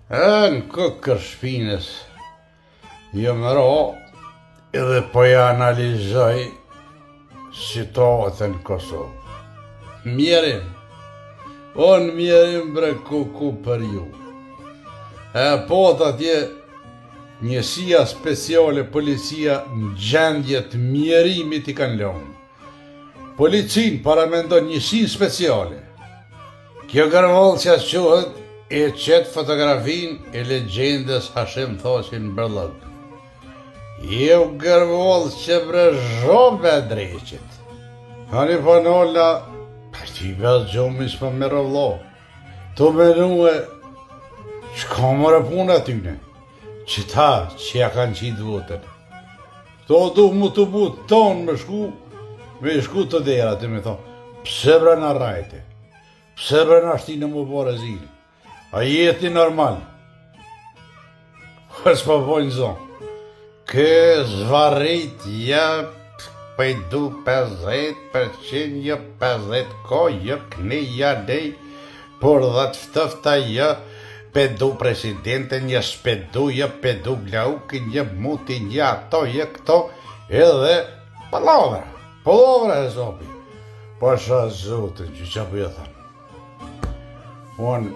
Në këkër shpinës, jo më ro, edhe po ja analizoj situatën në Kosovë. Mjerim, unë mjerim bre ku për ju. Po të atje njësia speciale, policia në gjendje të mjerimit i kanë lënë. Policin paramendon njësi speciale. Kjo gërvallë që quhet e qetë fotografin e legjendës Hashim Thoshin Bërlëg. Jo gërvallë që bre zhobe dreqit. Hani po nolla, për ti bez gjomis për mërë vlo. Tu menue, që ka mërë punë atyne? Që ta që ja kanë qitë votën. To du mu të butë tonë me shku të dera të me thonë, pse bre në rajte? Pse bre në ashti në mu bërë zilë? A jeti normal? S'po bojnë zonë. Kë zvarit jep pëjdu 50%, jep 50 ko, jep këni jadej, por dhe të ftëfta jep pedu presidenten, jep spedu, jep pedu glaukin, jep mutin, jep ato, jep këto, edhe palovra e zopi. Pasha zotën që që për jëtën. Unë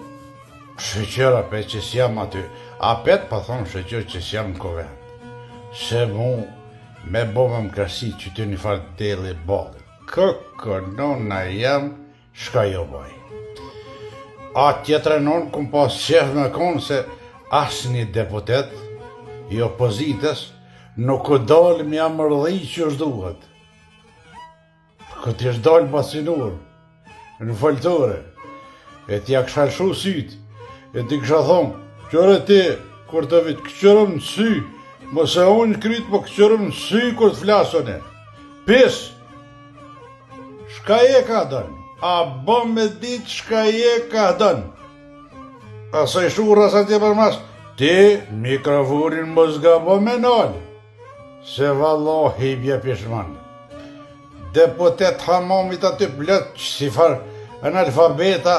shëqëra pe që s'jam aty, apet pa thonë shëqër që s'jam në kovend. Se mu me bo me më kërsi që ty një farë deli bodë. Këkë nona jam, shka jo boj. A tjetre nonë këm pas qef me konë se asë një deputet i opozitës nuk u dalë më jam rëdhi që është duhet. Këtë ishtë dalë basinur, në faltore, e t'ja kësha lëshu sytë, e t'i kësha thonë, qëre ti, kur të vitë këqërëm në sy, mëse unë krytë po këqërëm në sy kur të flasone. Pis, shka je ka dënë, a bë me ditë shka je ka dënë. Asa i shurë asa tje për mas, ti mikrofonin më zgabo me nalë, se vallohi bje pishmanë. Deputet hamamit aty plët që si farë analfabeta,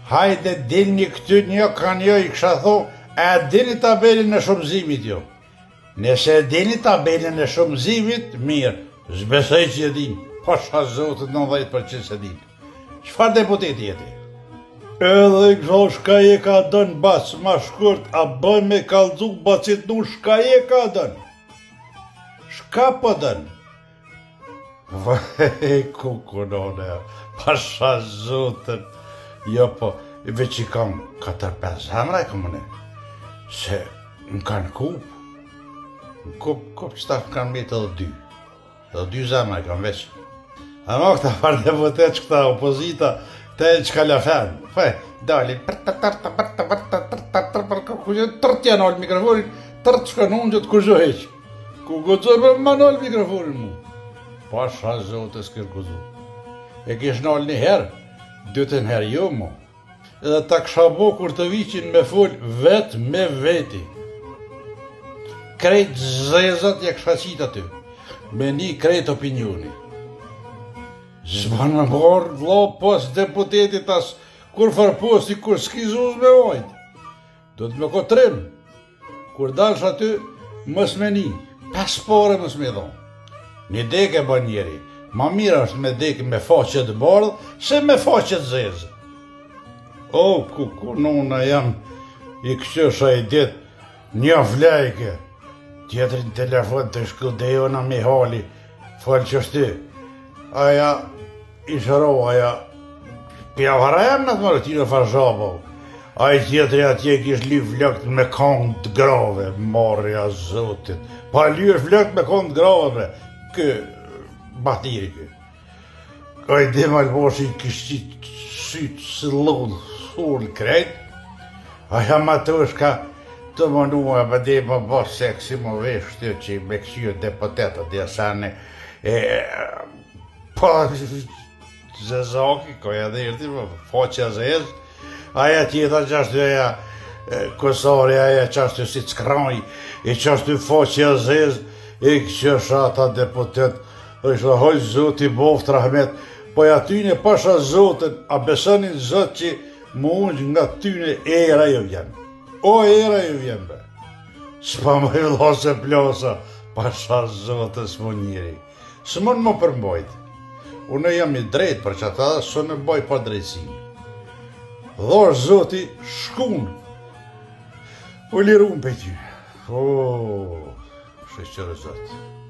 hajde dilni këty një kanë jo i kësha tho, e dini tabelin e shumëzimit jo. Nëse e dini tabelin e shumëzimit, mirë, zbesoj që e din, pasha zotët 90% se din. Qëfar deputeti jeti? Edhe i kësha shka je ka dënë basë ma shkurt, a bën me kalzu basit nu shka je ka dënë. Shka po dënë? Vaj, kukunone, pasha zotën. Jo po, veç i kam 4-5 zemra e komune, se më kanë kup. Në kup që ta kanë metë edhe 2 zemra e kam veç. A ma këta farë deputet që këta opozita, këta e që ka lafen. Faj, dalin, tërt janë alë mikrofonin, tërt që ka në unë që të kërgjo heq. Ku gëzoj për më nalë mikrofonin mu. Pasha zotës kërë gëzu. E kish nalë një herë, 2 herë jo mu. Edhe ta kësha bo kur të viqin me full vetë me veti. Krejt zezat ja kësha qita ty. Me një krejt opinioni. Zban me morë vlo pos deputetit as kur farposti kur s'kizuz me ojt. Do të me kotrim. Kur dalsh aty mës me një. Paspore mës me dhonë. Një deke bën njeri. Ma mirë është me deke me faqet bardhë se me faqet zezë. O, ku nona jam i këshësha i ditë një flajke. Tjetërin telefon të shkuldejona me hali. Falë që shty. Aja, i shëro, aja, pjavara jam në të marë, ti në farshapo. Aja tjetëri atje kish li flakt me kongë të grave, marja zotit. Pa li është flakt me kongë të grave, bre. Kë batiri kë. Ka i dhe malboshi kështë sytë së lodhë surë krejt. Aja ma të është ka të mënua për dhe më bërë seksi më veshtë që me kësio deputetat dhe asane. Po zezaki, koja dhe irti, foqja zezë. Aja tjeta qashtu aja kësari, aja qashtu si të skraj, e qashtu foqja zezë. E këshë ata deputet, është hoj zoti boft rahmet, po e atyne pasha zotën, a besonin zot që më unë nga tyne era jo janë. O era ju vjen be. S'pa më villose plosa, pasha zotës më njëri. S'mon më përmbojt. Unë jam i drejt për që ata së në boj pa drejtsin. Dhosh zoti shkun. U lirun për ty. O, shëqërë zotë.